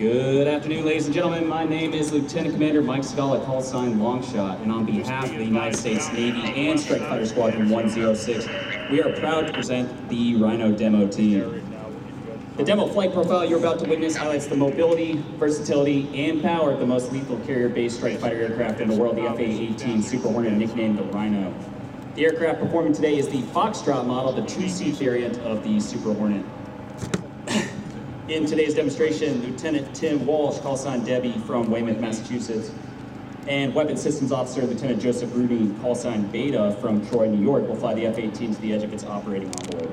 Good afternoon, ladies and gentlemen. My name is Lieutenant Commander Mike Scala, call sign Longshot, and on behalf of the United States Navy and Strike Fighter Squadron 106, we are proud to present the Rhino Demo Team. The demo flight profile you're about to witness highlights the mobility, versatility, and power of the most lethal carrier-based strike fighter aircraft in the world, the A-18F Super Hornet, nicknamed the Rhino. The aircraft performing today is the Foxtrot model, the two-seat variant of the Super Hornet. In today's demonstration, Lieutenant Tim Walsh, call sign Debbie from Weymouth, Massachusetts, and Weapons Systems Officer Lieutenant Joseph Rooney, call sign Beta from Troy, New York, will fly the F-18 to the edge of its operating envelope.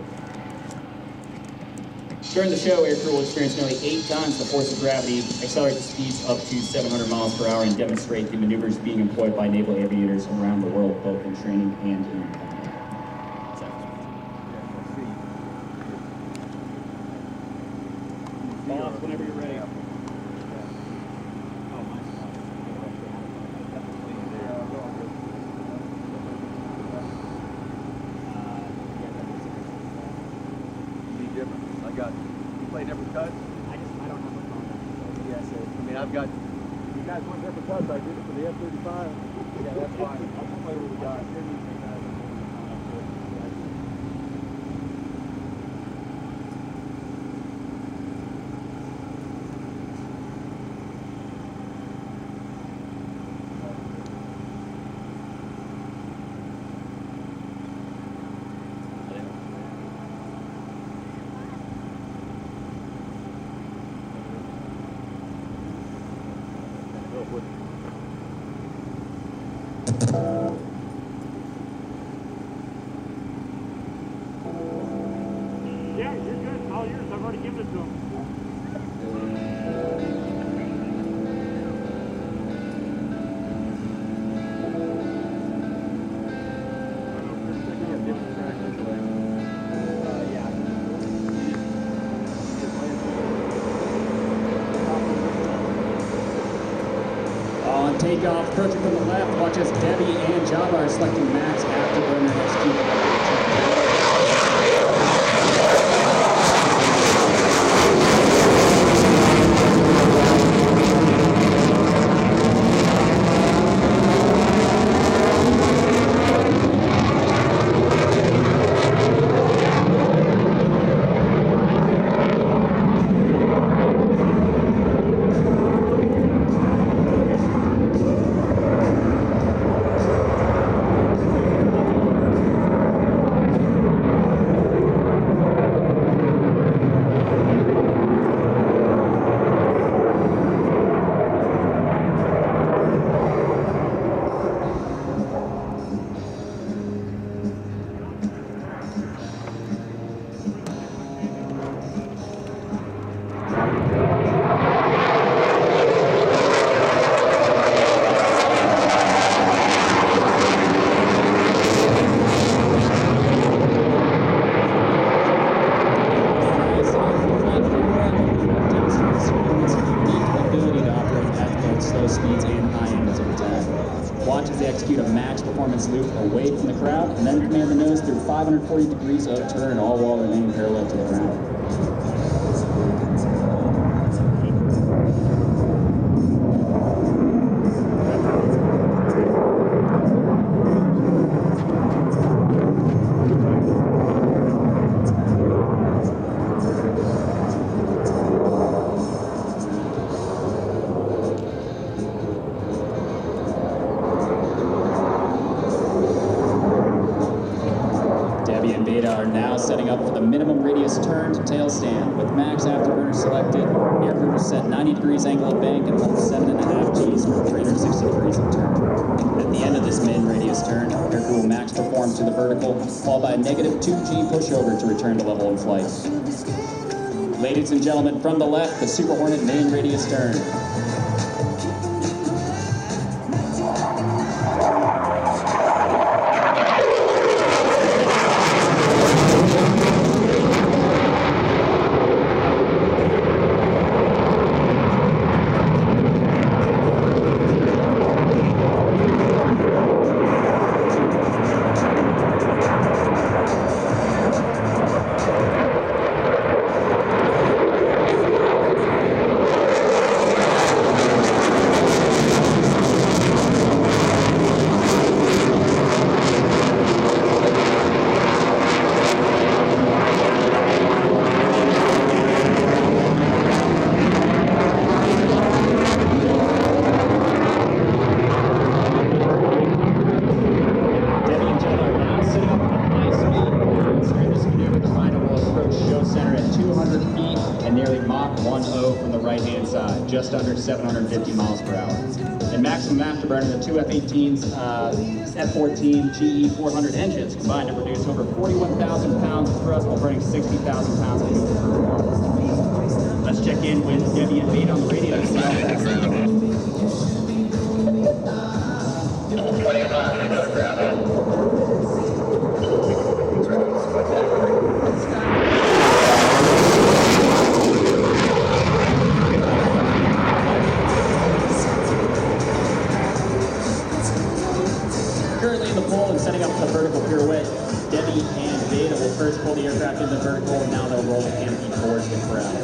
During the show, aircrew will experience nearly 8 times the force of gravity, accelerate the speeds up to 700 miles per hour, and demonstrate the maneuvers being employed by naval aviators around the world, both in training and in combat. Boss, whenever you're ready. You play different cuts? I don't have a phone. Yeah, so, I mean, I've got, you guys want different cuts, I did it for the F-35. Yeah, that's fine. I'll play what we got. Yeah, you're good. All yours. I've already given it to him. On takeoff, approaching from the left, watch as Debbie and Java are selecting Max afterburner execute. Speeds and high angles of attack. Watch as they execute a max performance loop away from the crowd and then command the nose through 540 degrees of turn, all while remaining parallel to the ground. Are now setting up for the minimum radius turn to tail stand. With max afterburner selected, aircrew will set 90 degrees angle of bank and hold 7.5 Gs for 360 degrees of turn. At the end of this min radius turn, aircrew will max perform to the vertical, followed by a negative 2G pushover to return to level in flight. Ladies and gentlemen, from the left, the Super Hornet main radius turn. the right-hand side, just under 750 miles per hour. And maximum afterburner, the two F-18's F-14 GE 400 engines combined to produce over 41,000 pounds of thrust while burning 60,000 pounds of fuel per hour. Let's check in with Debbie and Bate on the radio. Currently in the pole and setting up the vertical pirouette, Debbie and Beta will first pull the aircraft into the vertical, and now they'll roll the canopy towards the crowd.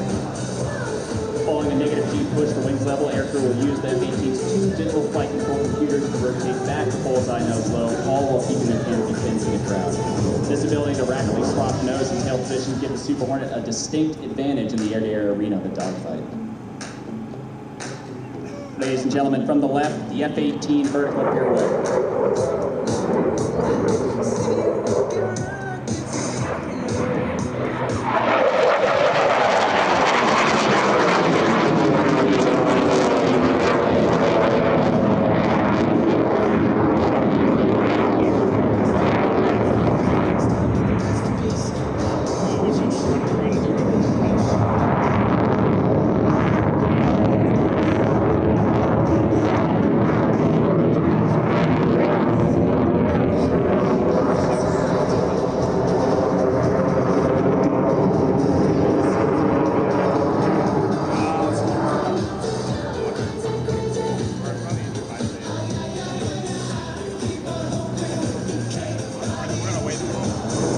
Following a negative G push to wings level, aircrew will use the F-18's two digital flight control computers to rotate back to bullseye nose low, all while keeping their canopy pinned to the crowd. This ability to rapidly swap nose and tail positions gives the Super Hornet a distinct advantage in the air-to-air arena of the dogfight. Ladies and gentlemen, from the left, the F-18 vertical pirouette.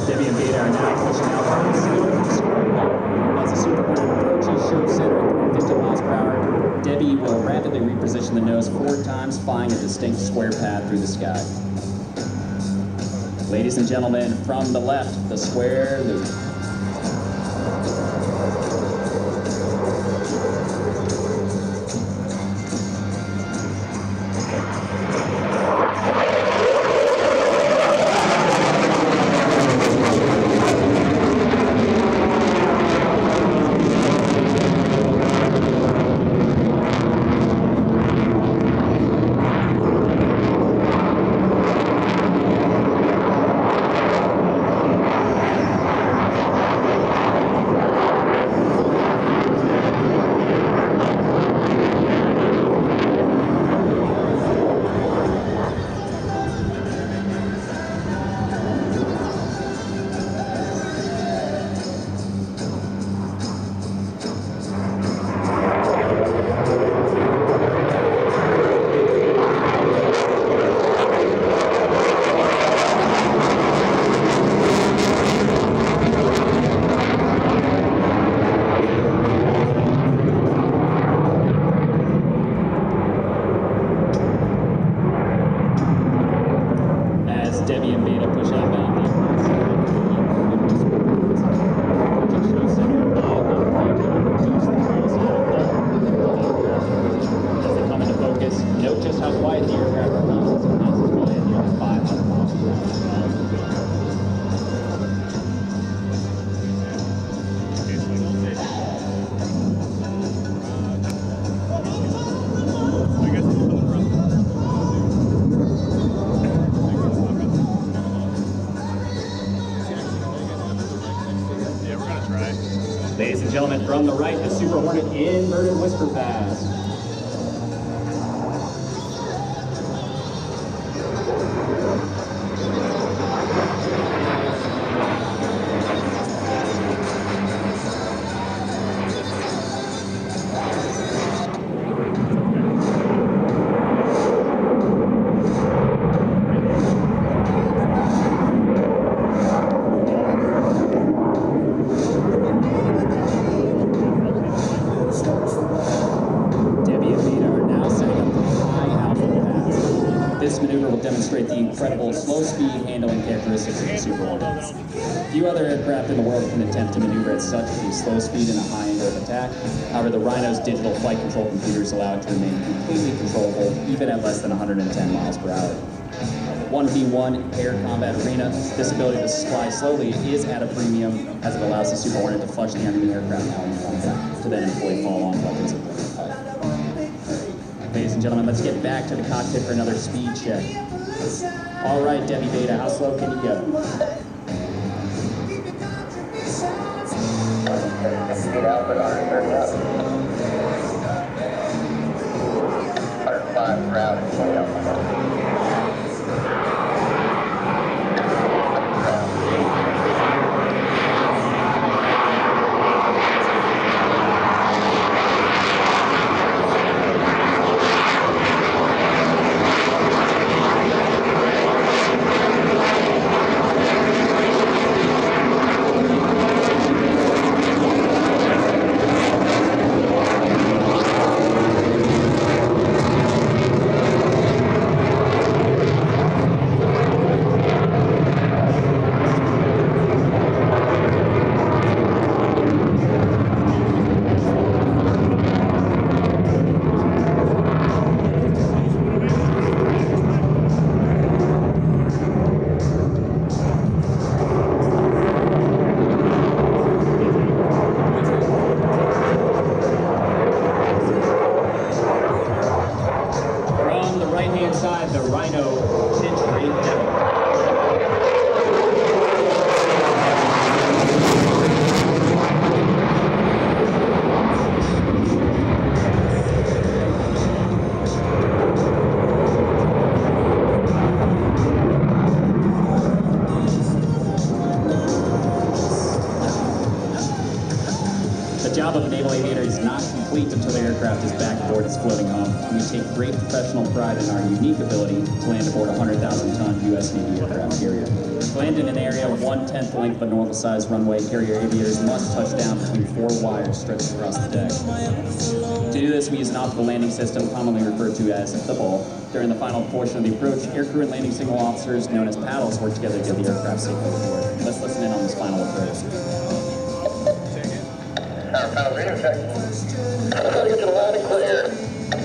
Debbie and Beta are now pushing out from the center. As the Super Hornet approaches show center at 50 miles per hour, Debbie will rapidly reposition the nose 4 times, flying a distinct square path through the sky. Ladies and gentlemen, from the left, the square loop. Debbie and Beta push outbound. As they come into focus, note just how quiet the aircraft becomes as it passes by at nearly 500 miles per hour. Ladies and gentlemen, from the right, the Super Hornet inverted whisper pass. This maneuver will demonstrate the incredible slow speed handling characteristics of the Super Hornet. Few other aircraft in the world can attempt to maneuver at such a slow speed and a high angle of attack. However, the Rhino's digital flight control computers allow it to remain completely controllable, even at less than 110 miles per hour. 1v1 air combat arena, this ability to fly slowly is at a premium as it allows the Super Hornet to flush the enemy aircraft out in contact. to then fully fall on buckets of burn. Ladies and gentlemen, let's get back to the cockpit for another speed check. All right, Debbie Beta, how slow can you go? Speed out, but 130 up. 105 ground and 20 up. The Rhino Demonstration Team. The job of a naval aviator is not complete until the aircraft is back aboard its floating home. We take great professional pride in our unique ability to land aboard a 100,000-ton U.S. Navy aircraft carrier. To land in an area 1/10 the length of a normal-sized runway, carrier aviators must touch down between 4 wires stretched across the deck. To do this, we use an optical landing system, commonly referred to as the ball. During the final portion of the approach, aircrew and landing signal officers, known as paddles, work together to get the aircraft safely aboard. Let's listen in on this final approach. Our final radio check. Gotta get you loud and clear.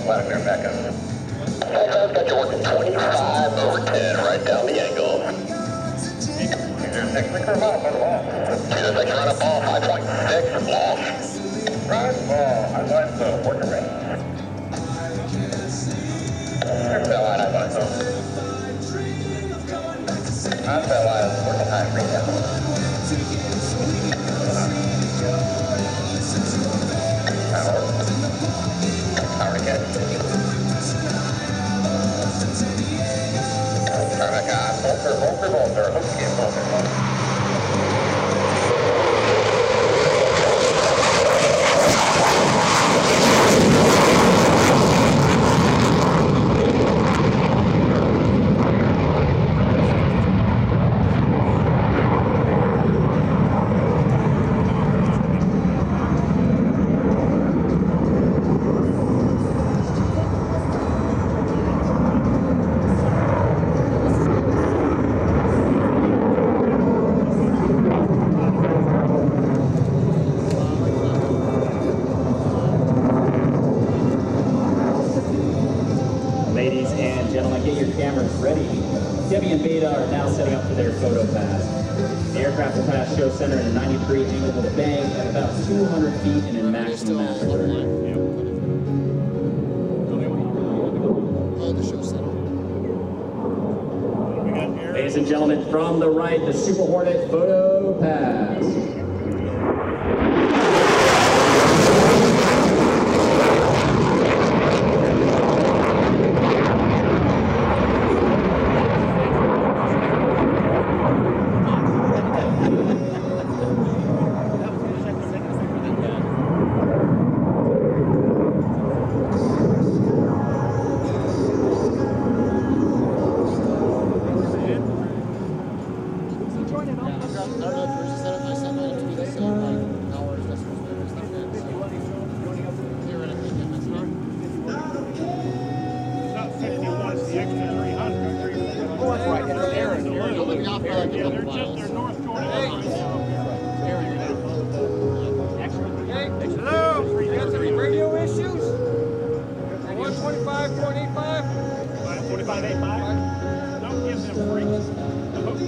Loud and clear, back up. I've got you working 25/10, right down the angle. 206, clear ball, for the ball. 206, run a ball, 5.6, Walsh. Run ball, I thought so, working range. Here's that line, I thought so. That's that line, working high, bring down. Power to catch. Turn back on. Bolter. Hook skin, bolter. Ladies and gentlemen, get your cameras ready. Debbie and Beta are now setting up for their photo pass. The aircraft will pass show center at a 90-degree angle with a bank at about 200 feet and in maximum aperture. Ladies and gentlemen, from the right, the Super Hornet photo pass.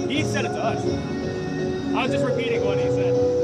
He said it to us. I was just repeating what he said.